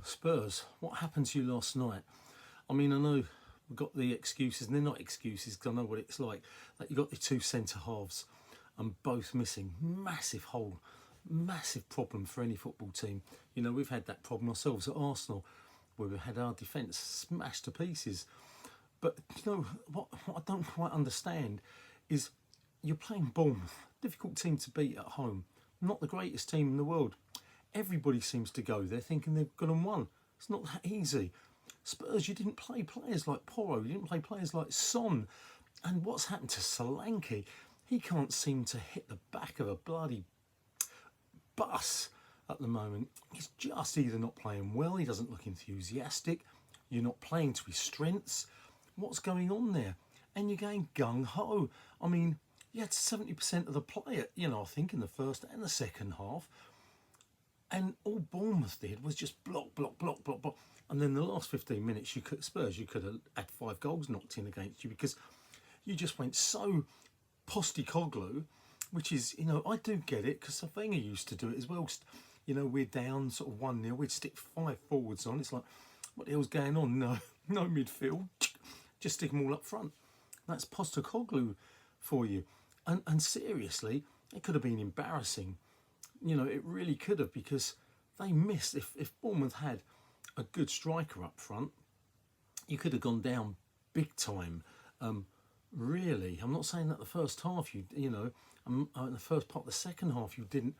Spurs, what happened to you last night? I mean, I know we've got the excuses, and they're not excuses because I know what it's like. That you got the two centre halves and both missing. Massive hole, massive problem for any football team. You know, we've had that problem ourselves at Arsenal, where we had our defence smashed to pieces. But you know what I don't quite understand is you're playing Bournemouth, difficult team to beat at home, not the greatest team in the world. Everybody seems to go there thinking they've got and won. It's not that easy. Spurs, you didn't play players like Porro, you didn't play players like Son. And what's happened to Solanke? He can't seem to hit the back of a bloody bus at the moment. He's just either not playing well, he doesn't look enthusiastic, you're not playing to his strengths. What's going on there? And you're going gung-ho. I mean, you had 70% of the play, you know, I think in the first and the second half. And all Bournemouth did was just block, block, block, block, block. And then the last 15 minutes, you could have had 5 goals knocked in against you because you just went so Postecoglou, which is, you know, I do get it because Wenger used to do it as well. You know, we're down sort of 1-0, we'd stick 5 forwards on. It's like, what the hell's going on? No midfield. Just stick them all up front. That's Postecoglou for you. And seriously, it could have been embarrassing. You know, it really could have, because they missed. If Bournemouth had a good striker up front, you could have gone down big time. Really, I'm not saying that the first half you know, in the first part of the second half you didn't,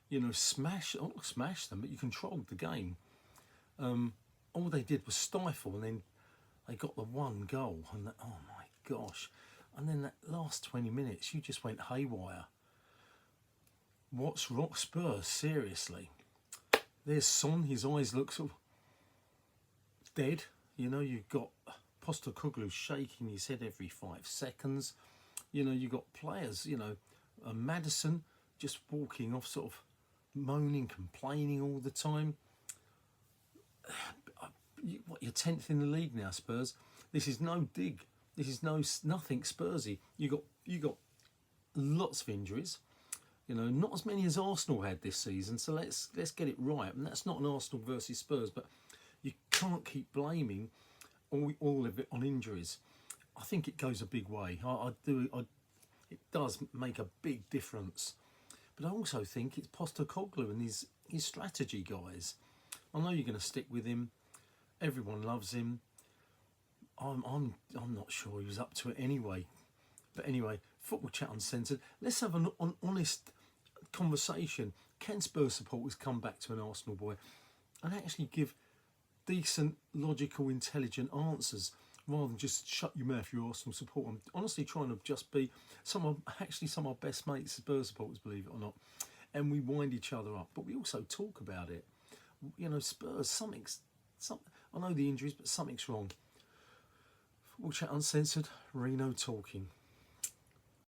you know, smash them, but you controlled the game. All they did was stifle, and then they got the one goal, and oh my gosh. And then that last 20 minutes, you just went haywire. What's wrong, Spurs? Seriously. There's Son, his eyes look sort of dead. You know, you've got Postecoglou shaking his head every 5 seconds. You know, you've got players, you know, Maddison just walking off, sort of moaning, complaining all the time. You're 10th in the league now, Spurs. This is no dig. This is nothing Spursy. You got lots of injuries. You know, not as many as Arsenal had this season. So let's get it right. And that's not an Arsenal versus Spurs, but you can't keep blaming all of it on injuries. I think it goes a big way. It does make a big difference. But I also think it's Postecoglou and his strategy, guys. I know you're going to stick with him. Everyone loves him. I'm not sure he was up to it anyway. But anyway, Football Chat Uncensored. Let's have an honest conversation. Can Spurs supporters come back to an Arsenal boy and actually give decent, logical, intelligent answers rather than just shut your mouth, your Arsenal support? I'm honestly trying to just be some of our best mates, Spurs supporters, believe it or not. And we wind each other up, but we also talk about it. You know, Spurs, I know the injuries, but something's wrong. Football Chat Uncensored, Reno talking.